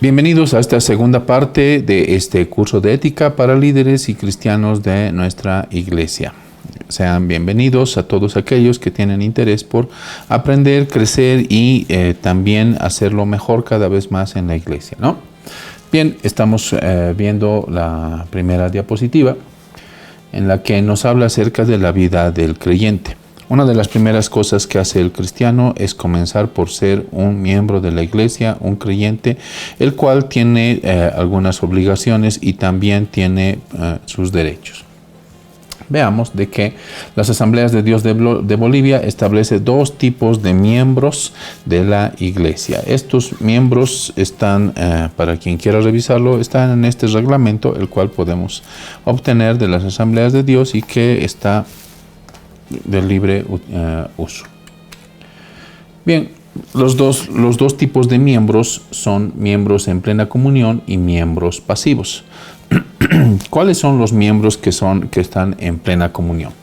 Bienvenidos a esta segunda parte de este curso de ética para líderes y cristianos de nuestra iglesia. Sean bienvenidos a todos aquellos que tienen interés por aprender, crecer y también hacerlo mejor cada vez más en la iglesia, ¿no? Bien, estamos viendo la primera diapositiva en la que nos habla acerca de la vida del creyente. Una de las primeras cosas que hace el cristiano es comenzar por ser un miembro de la iglesia, un creyente, el cual tiene algunas obligaciones y también tiene sus derechos. Veamos de que las Asambleas de Dios de Bolivia establece dos tipos de miembros de la iglesia. Estos miembros están, para quien quiera revisarlo, están en este reglamento, el cual podemos obtener de las Asambleas de Dios y que está de libre uso. Bien, los dos tipos de miembros son miembros en plena comunión y miembros pasivos. ¿Cuáles son los miembros que están en plena comunión?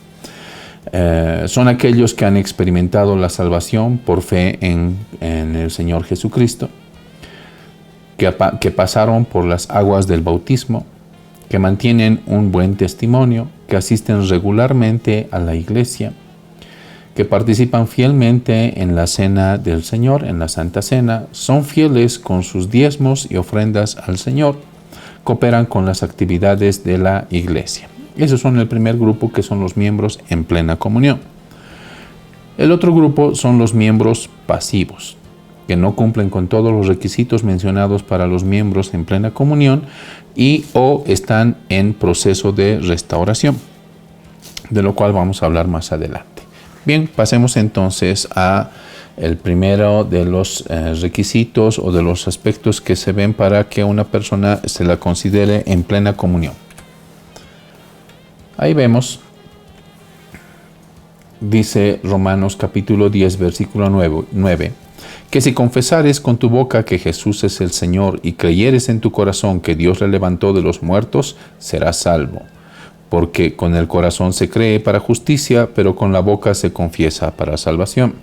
Son aquellos que han experimentado la salvación por fe en el Señor Jesucristo, que pasaron por las aguas del bautismo, que mantienen un buen testimonio, que asisten regularmente a la iglesia, que participan fielmente en la cena del Señor, en la Santa Cena, son fieles con sus diezmos y ofrendas al Señor, cooperan con las actividades de la iglesia. Esos son el primer grupo, que son los miembros en plena comunión. El otro grupo son los miembros pasivos, que no cumplen con todos los requisitos mencionados para los miembros en plena comunión o están en proceso de restauración, de lo cual vamos a hablar más adelante. Bien, pasemos entonces a el primero de los requisitos o de los aspectos que se ven para que una persona se la considere en plena comunión. Ahí vemos, dice Romanos capítulo 10, versículo 9, que si confesares con tu boca que Jesús es el Señor y creyeres en tu corazón que Dios le levantó de los muertos, serás salvo. Porque con el corazón se cree para justicia, pero con la boca se confiesa para salvación.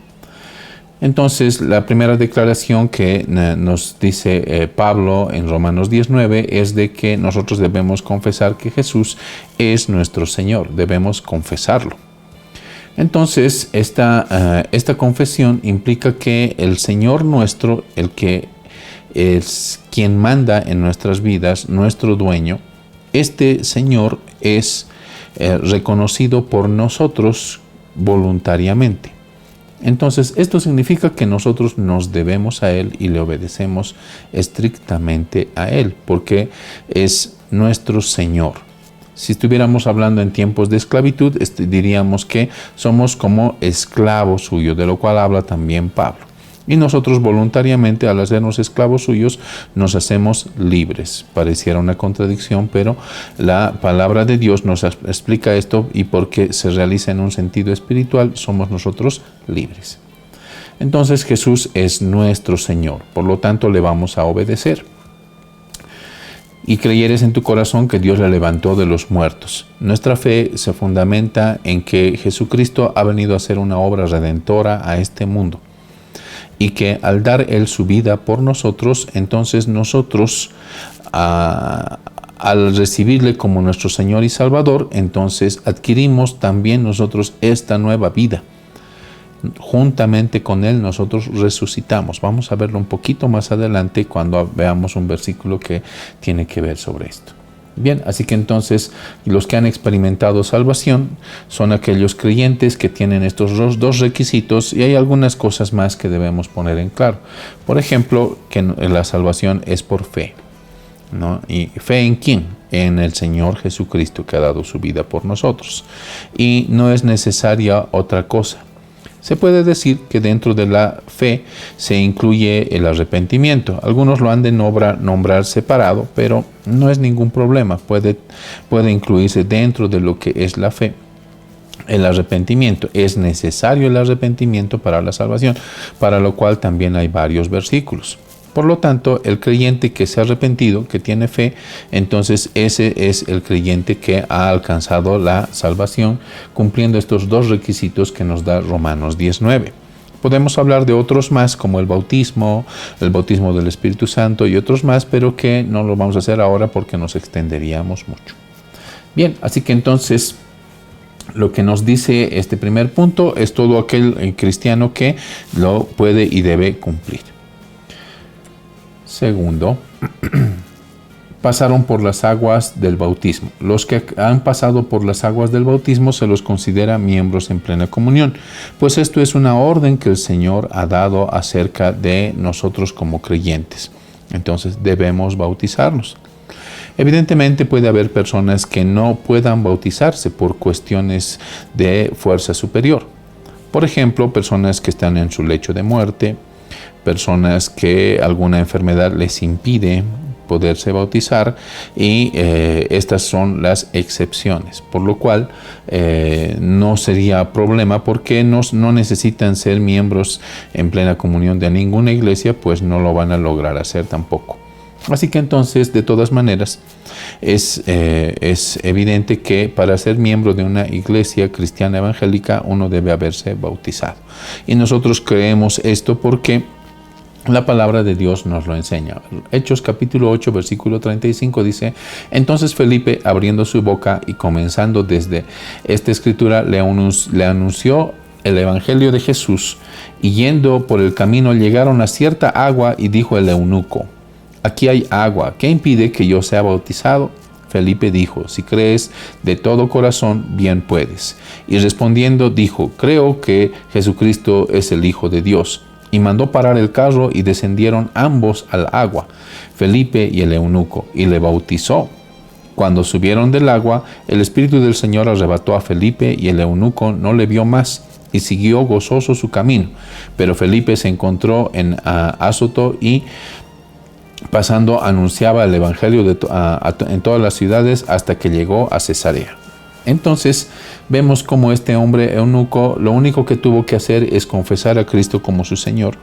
Entonces, la primera declaración que nos dice Pablo en Romanos 10:9 es de que nosotros debemos confesar que Jesús es nuestro Señor, debemos confesarlo. Entonces, esta confesión implica que el Señor nuestro, el que es quien manda en nuestras vidas, nuestro dueño, este Señor es reconocido por nosotros voluntariamente. Entonces, esto significa que nosotros nos debemos a Él y le obedecemos estrictamente a Él, porque es nuestro Señor. Si estuviéramos hablando en tiempos de esclavitud, diríamos que somos como esclavos suyos, de lo cual habla también Pablo. Y nosotros voluntariamente, al hacernos esclavos suyos, nos hacemos libres. Pareciera una contradicción, pero la palabra de Dios nos explica esto, y porque se realiza en un sentido espiritual, somos nosotros libres. Entonces Jesús es nuestro Señor, por lo tanto le vamos a obedecer. Y creyeres en tu corazón que Dios le levantó de los muertos. Nuestra fe se fundamenta en que Jesucristo ha venido a hacer una obra redentora a este mundo, y que al dar Él su vida por nosotros, entonces nosotros, al recibirle como nuestro Señor y Salvador, entonces adquirimos también nosotros esta nueva vida. Juntamente con Él nosotros resucitamos. Vamos a verlo un poquito más adelante cuando veamos un versículo que tiene que ver sobre esto. Bien, así que entonces los que han experimentado salvación son aquellos creyentes que tienen estos dos requisitos, y hay algunas cosas más que debemos poner en claro. Por ejemplo, que la salvación es por fe, ¿no? ¿Y fe en quién? En el Señor Jesucristo, que ha dado su vida por nosotros. Y no es necesaria otra cosa. Se puede decir que dentro de la fe se incluye el arrepentimiento. Algunos lo han de nombrar separado, pero no es ningún problema. Puede incluirse dentro de lo que es la fe. El arrepentimiento. Es necesario el arrepentimiento para la salvación, para lo cual también hay varios versículos. Por lo tanto, el creyente que se ha arrepentido, que tiene fe, entonces ese es el creyente que ha alcanzado la salvación, cumpliendo estos dos requisitos que nos da Romanos 10:9. Podemos hablar de otros más, como el bautismo del Espíritu Santo y otros más, pero que no lo vamos a hacer ahora porque nos extenderíamos mucho. Bien, así que entonces lo que nos dice este primer punto es todo aquel cristiano que lo puede y debe cumplir. Segundo, pasaron por las aguas del bautismo. Los que han pasado por las aguas del bautismo se los considera miembros en plena comunión, pues esto es una orden que el Señor ha dado acerca de nosotros como creyentes. Entonces debemos bautizarnos. Evidentemente puede haber personas que no puedan bautizarse por cuestiones de fuerza superior. Por ejemplo, personas que están en su lecho de muerte, personas que alguna enfermedad les impide poderse bautizar, y estas son las excepciones, por lo cual no sería problema porque no necesitan ser miembros en plena comunión de ninguna iglesia, pues no lo van a lograr hacer tampoco. Así que entonces, de todas maneras, es evidente que para ser miembro de una iglesia cristiana evangélica uno debe haberse bautizado. Y nosotros creemos esto porque la palabra de Dios nos lo enseña. Hechos capítulo 8, versículo 35 dice: entonces Felipe, abriendo su boca y comenzando desde esta escritura, le anunció el evangelio de Jesús, y yendo por el camino llegaron a cierta agua, y dijo el eunuco: aquí hay agua, ¿qué impide que yo sea bautizado? Felipe dijo: si crees de todo corazón, bien puedes. Y respondiendo dijo: creo que Jesucristo es el Hijo de Dios. Y mandó parar el carro, y descendieron ambos al agua, Felipe y el eunuco, y le bautizó. Cuando subieron del agua, el Espíritu del Señor arrebató a Felipe, y el eunuco no le vio más, y siguió gozoso su camino. Pero Felipe se encontró en Azoto, y pasando anunciaba el evangelio en todas las ciudades hasta que llegó a Cesarea. Entonces vemos como este hombre eunuco lo único que tuvo que hacer es confesar a Cristo como su Señor,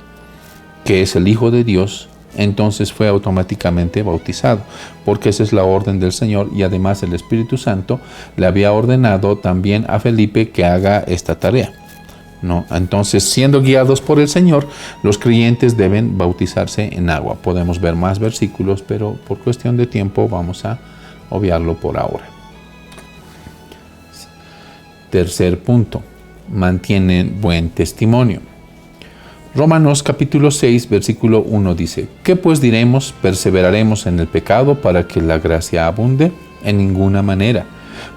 que es el Hijo de Dios. Entonces fue automáticamente bautizado, porque esa es la orden del Señor, y además el Espíritu Santo le había ordenado también a Felipe que haga esta tarea. ¿No? Entonces, siendo guiados por el Señor, los creyentes deben bautizarse en agua. Podemos ver más versículos, pero por cuestión de tiempo vamos a obviarlo por ahora. Tercer punto, mantienen buen testimonio. Romanos capítulo 6, versículo 1 dice: ¿qué pues diremos? ¿Perseveraremos en el pecado para que la gracia abunde? En ninguna manera,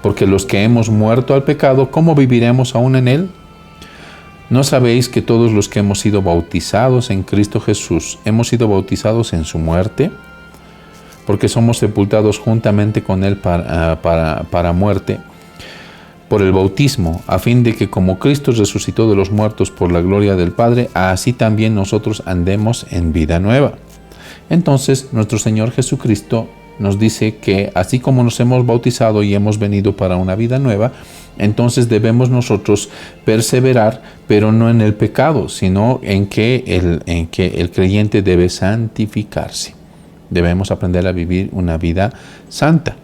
porque los que hemos muerto al pecado, ¿cómo viviremos aún en él? ¿No sabéis que todos los que hemos sido bautizados en Cristo Jesús hemos sido bautizados en su muerte? Porque somos sepultados juntamente con él para muerte por el bautismo, a fin de que como Cristo resucitó de los muertos por la gloria del Padre, así también nosotros andemos en vida nueva. Entonces, nuestro Señor Jesucristo nos dice que así como nos hemos bautizado y hemos venido para una vida nueva, entonces debemos nosotros perseverar, pero no en el pecado, sino en que el creyente debe santificarse. Debemos aprender a vivir una vida santa.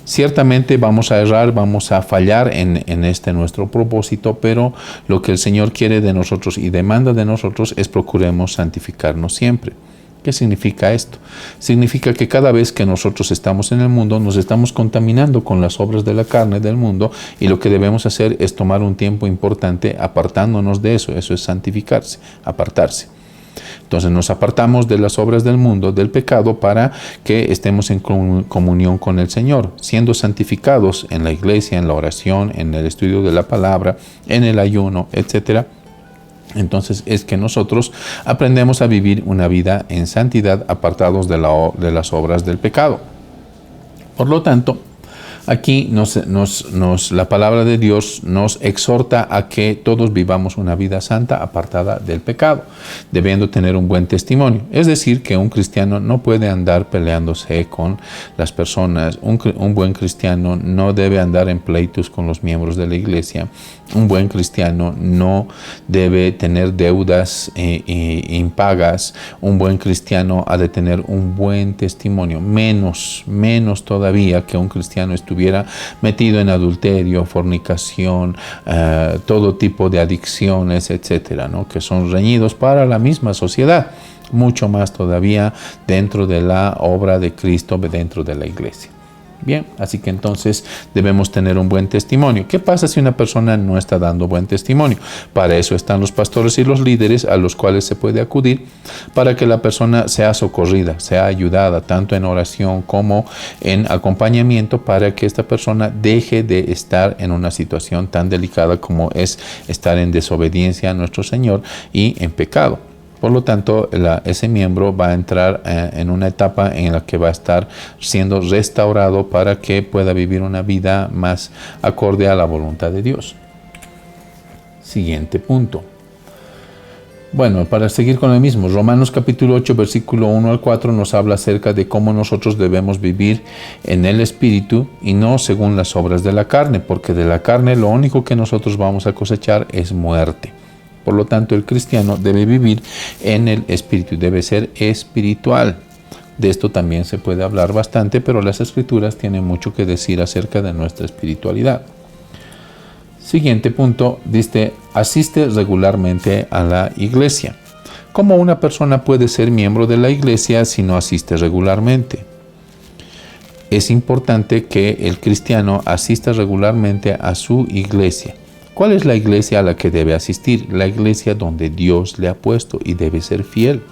Ciertamente vamos a errar, vamos a fallar en este nuestro propósito, pero lo que el Señor quiere de nosotros y demanda de nosotros es procuremos santificarnos siempre. ¿Qué significa esto? Significa que cada vez que nosotros estamos en el mundo, nos estamos contaminando con las obras de la carne del mundo, y lo que debemos hacer es tomar un tiempo importante apartándonos de eso. Eso es santificarse, apartarse. Entonces nos apartamos de las obras del mundo, del pecado, para que estemos en comunión con el Señor, siendo santificados en la iglesia, en la oración, en el estudio de la palabra, en el ayuno, etcétera. Entonces es que nosotros aprendemos a vivir una vida en santidad, apartados de las obras del pecado. Por lo tanto, aquí la palabra de Dios nos exhorta a que todos vivamos una vida santa, apartada del pecado, debiendo tener un buen testimonio. Es decir, que un cristiano no puede andar peleándose con las personas. Un buen cristiano no debe andar en pleitos con los miembros de la iglesia, Un buen cristiano no debe tener deudas impagas. Un buen cristiano ha de tener un buen testimonio. Menos todavía que un cristiano estuviera metido en adulterio, fornicación, todo tipo de adicciones, etcétera, ¿no? Que son reñidos para la misma sociedad. Mucho más todavía dentro de la obra de Cristo, dentro de la iglesia. Bien, así que entonces debemos tener un buen testimonio. ¿Qué pasa si una persona no está dando buen testimonio? Para eso están los pastores y los líderes a los cuales se puede acudir para que la persona sea socorrida, sea ayudada, tanto en oración como en acompañamiento, para que esta persona deje de estar en una situación tan delicada como es estar en desobediencia a nuestro Señor y en pecado. Por lo tanto, ese miembro va a entrar en una etapa en la que va a estar siendo restaurado para que pueda vivir una vida más acorde a la voluntad de Dios. Siguiente punto. Bueno, para seguir con el mismo, Romanos capítulo 8, versículo 1 al 4 nos habla acerca de cómo nosotros debemos vivir en el Espíritu y no según las obras de la carne, porque de la carne lo único que nosotros vamos a cosechar es muerte. Por lo tanto, el cristiano debe vivir en el Espíritu, debe ser espiritual. De esto también se puede hablar bastante, pero las Escrituras tienen mucho que decir acerca de nuestra espiritualidad. Siguiente punto, dice, asiste regularmente a la iglesia. ¿Cómo una persona puede ser miembro de la iglesia si no asiste regularmente? Es importante que el cristiano asista regularmente a su iglesia. ¿Cuál es la iglesia a la que debe asistir? La iglesia donde Dios le ha puesto y debe ser fiel.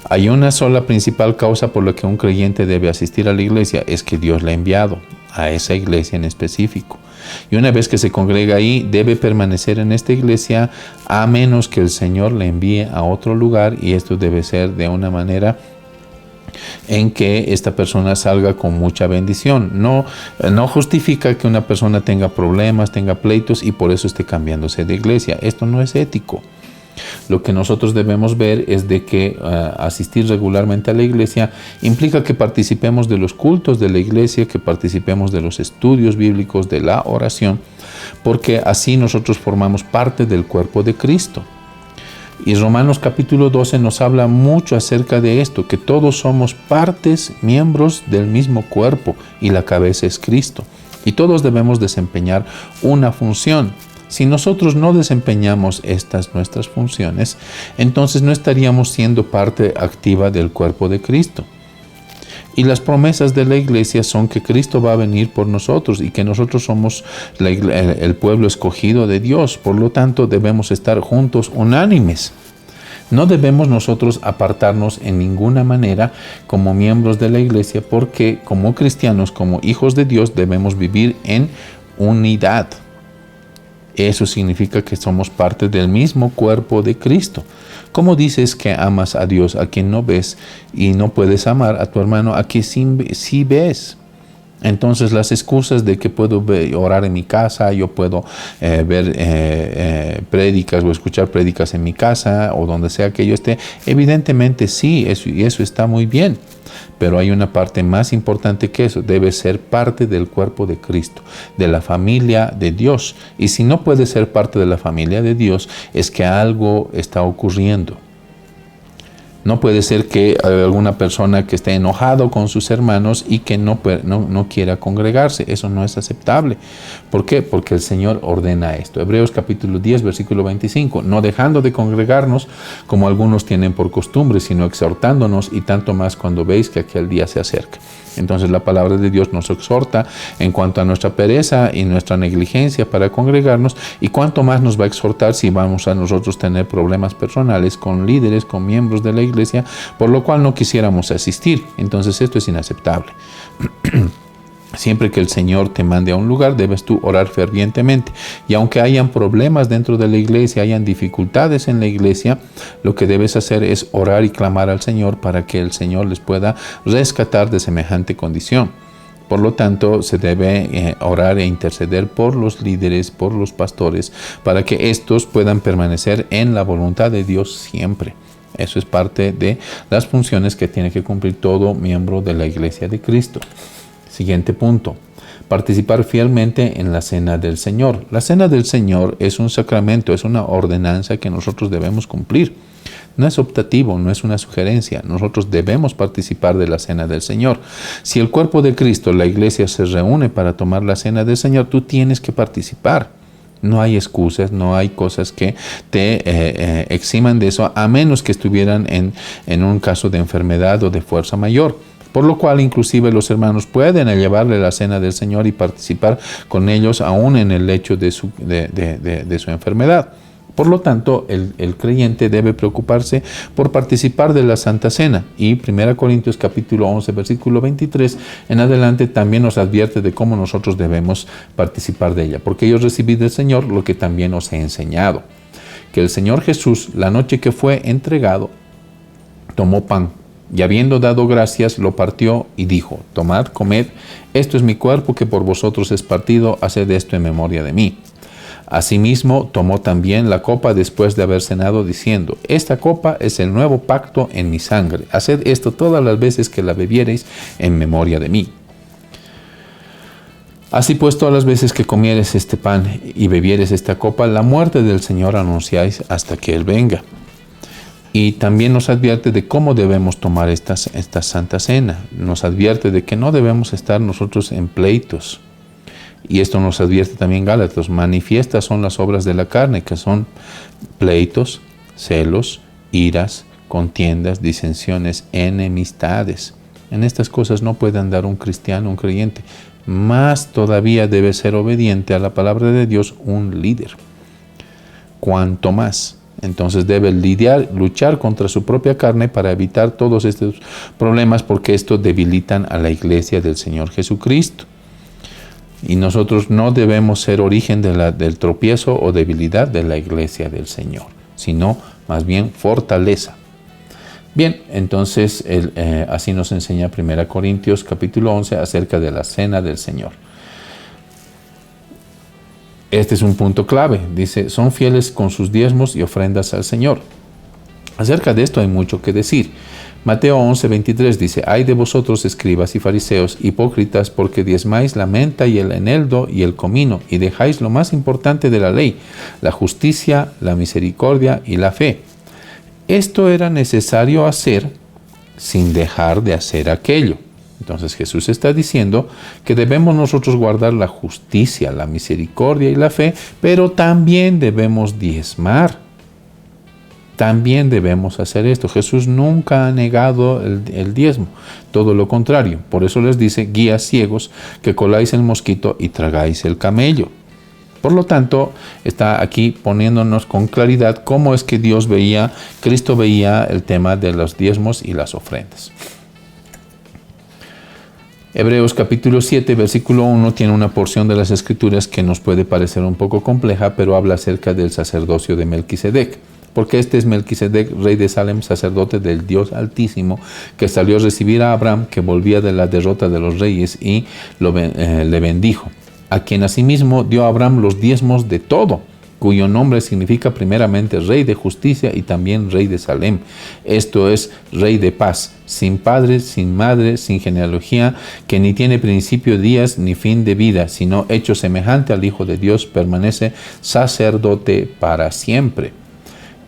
Hay una sola principal causa por la que un creyente debe asistir a la iglesia, es que Dios le ha enviado a esa iglesia en específico. Y una vez que se congrega ahí, debe permanecer en esta iglesia a menos que el Señor le envíe a otro lugar, y esto debe ser de una manera en que esta persona salga con mucha bendición. No justifica que una persona tenga problemas, tenga pleitos y por eso esté cambiándose de iglesia. Esto no es ético. Lo que nosotros debemos ver es de que asistir regularmente a la iglesia implica que participemos de los cultos de la iglesia, que participemos de los estudios bíblicos, de la oración, porque así nosotros formamos parte del cuerpo de Cristo. Y Romanos capítulo 12 nos habla mucho acerca de esto, que todos somos partes, miembros del mismo cuerpo, y la cabeza es Cristo. Y todos debemos desempeñar una función. Si nosotros no desempeñamos estas nuestras funciones, entonces no estaríamos siendo parte activa del cuerpo de Cristo. Y las promesas de la iglesia son que Cristo va a venir por nosotros y que nosotros somos el pueblo escogido de Dios. Por lo tanto, debemos estar juntos, unánimes. No debemos nosotros apartarnos en ninguna manera como miembros de la iglesia, porque como cristianos, como hijos de Dios, debemos vivir en unidad. Eso significa que somos parte del mismo cuerpo de Cristo. ¿Cómo dices que amas a Dios a quien no ves y no puedes amar a tu hermano a quien sí ves? Entonces las excusas de que puedo orar en mi casa, yo puedo ver prédicas o escuchar prédicas en mi casa o donde sea que yo esté, evidentemente sí, eso está muy bien. Pero hay una parte más importante que eso, debe ser parte del cuerpo de Cristo, de la familia de Dios. Y si no puede ser parte de la familia de Dios, es que algo está ocurriendo. No puede ser que alguna persona que esté enojado con sus hermanos y que no quiera congregarse. Eso no es aceptable. ¿Por qué? Porque el Señor ordena esto. Hebreos capítulo 10, versículo 25. No dejando de congregarnos como algunos tienen por costumbre, sino exhortándonos, y tanto más cuando veis que aquel día se acerca. Entonces la palabra de Dios nos exhorta en cuanto a nuestra pereza y nuestra negligencia para congregarnos, y cuánto más nos va a exhortar si vamos a nosotros tener problemas personales con líderes, con miembros de la iglesia, por lo cual no quisiéramos asistir. Entonces esto es inaceptable. Siempre que el Señor te mande a un lugar, debes tú orar fervientemente. Y aunque hayan problemas dentro de la iglesia, hayan dificultades en la iglesia, lo que debes hacer es orar y clamar al Señor para que el Señor les pueda rescatar de semejante condición. Por lo tanto, se debe orar e interceder por los líderes, por los pastores, para que estos puedan permanecer en la voluntad de Dios siempre. Eso es parte de las funciones que tiene que cumplir todo miembro de la iglesia de Cristo. Siguiente punto. participar fielmente en la cena del Señor. La cena del Señor es un sacramento, es una ordenanza que nosotros debemos cumplir. No es optativo, no es una sugerencia. Nosotros debemos participar de la cena del Señor. Si el cuerpo de Cristo, la iglesia, se reúne para tomar la cena del Señor, tú tienes que participar. No hay excusas, no hay cosas que te eximan de eso, a menos que estuvieran en un caso de enfermedad o de fuerza mayor. Por lo cual, inclusive, los hermanos pueden llevarle la cena del Señor y participar con ellos aún en el lecho de su enfermedad. Por lo tanto, el creyente debe preocuparse por participar de la Santa Cena. Y 1 Corintios capítulo 11, versículo 23 en adelante también nos advierte de cómo nosotros debemos participar de ella. Porque yo recibí del Señor lo que también os he enseñado. Que el Señor Jesús, la noche que fue entregado, tomó pan. Y habiendo dado gracias, lo partió y dijo: tomad, comed, esto es mi cuerpo que por vosotros es partido, haced esto en memoria de mí. Asimismo, tomó también la copa después de haber cenado, diciendo: esta copa es el nuevo pacto en mi sangre. Haced esto todas las veces que la bebiereis en memoria de mí. Así pues, todas las veces que comieres este pan y bebieres esta copa, la muerte del Señor anunciáis hasta que Él venga. Y también nos advierte de cómo debemos tomar esta Santa Cena. Nos advierte de que no debemos estar nosotros en pleitos. Y esto nos advierte también Gálatas: manifiestas son las obras de la carne, que son pleitos, celos, iras, contiendas, disensiones, enemistades. En estas cosas no puede andar un cristiano, un creyente. Más todavía debe ser obediente a la palabra de Dios un líder. Cuanto más. Entonces debe luchar contra su propia carne para evitar todos estos problemas, porque estos debilitan a la iglesia del Señor Jesucristo. Y nosotros no debemos ser origen del tropiezo o debilidad de la iglesia del Señor, sino más bien fortaleza. Bien, entonces así nos enseña 1 Corintios capítulo 11 acerca de la cena del Señor. Este es un punto clave. Dice: son fieles con sus diezmos y ofrendas al Señor. Acerca de esto hay mucho que decir. Mateo 11:23 dice: ay de vosotros, escribas y fariseos, hipócritas, porque diezmáis la menta y el eneldo y el comino, y dejáis lo más importante de la ley, la justicia, la misericordia y la fe. Esto era necesario hacer sin dejar de hacer aquello. Entonces Jesús está diciendo que debemos nosotros guardar la justicia, la misericordia y la fe, pero también debemos diezmar. También debemos hacer esto. Jesús nunca ha negado el diezmo, todo lo contrario. Por eso les dice: guías ciegos, que coláis el mosquito y tragáis el camello. Por lo tanto, está aquí poniéndonos con claridad cómo es que Cristo veía el tema de los diezmos y las ofrendas. Hebreos capítulo 7, versículo 1 tiene una porción de las Escrituras que nos puede parecer un poco compleja, pero habla acerca del sacerdocio de Melquisedec. Porque este es Melquisedec, rey de Salem, sacerdote del Dios Altísimo, que salió a recibir a Abraham, que volvía de la derrota de los reyes, y le bendijo, a quien asimismo dio a Abraham los diezmos de todo, cuyo nombre significa primeramente rey de justicia y también rey de Salem. Esto es, rey de paz, sin padre, sin madre, sin genealogía, que ni tiene principio de días ni fin de vida, sino hecho semejante al Hijo de Dios, permanece sacerdote para siempre.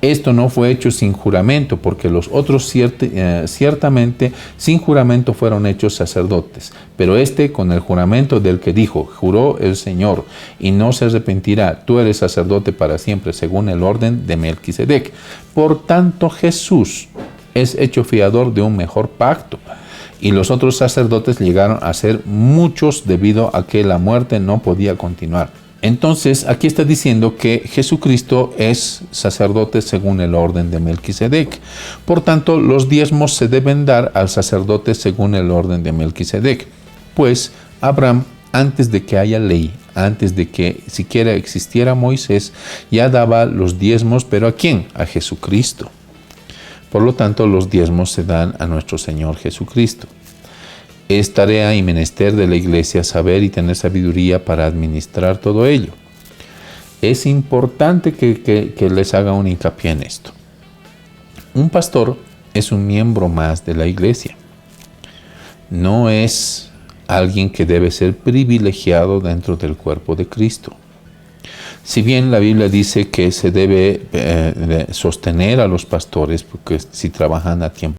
Esto no fue hecho sin juramento, porque los otros ciertamente sin juramento fueron hechos sacerdotes, pero este con el juramento del que dijo: juró el Señor, y no se arrepentirá, tú eres sacerdote para siempre, según el orden de Melquisedec. Por tanto, Jesús es hecho fiador de un mejor pacto, y los otros sacerdotes llegaron a ser muchos debido a que la muerte no podía continuar. Entonces, aquí está diciendo que Jesucristo es sacerdote según el orden de Melquisedec. Por tanto, los diezmos se deben dar al sacerdote según el orden de Melquisedec. Pues Abraham, antes de que haya ley, antes de que siquiera existiera Moisés, ya daba los diezmos, pero ¿a quién? A Jesucristo. Por lo tanto, los diezmos se dan a nuestro Señor Jesucristo. Es tarea y menester de la iglesia saber y tener sabiduría para administrar todo ello. Es importante que les haga un hincapié en esto. Un pastor es un miembro más de la iglesia. No es alguien que debe ser privilegiado dentro del cuerpo de Cristo. Si bien la Biblia dice que se debe sostener a los pastores, porque si trabajan a tiempo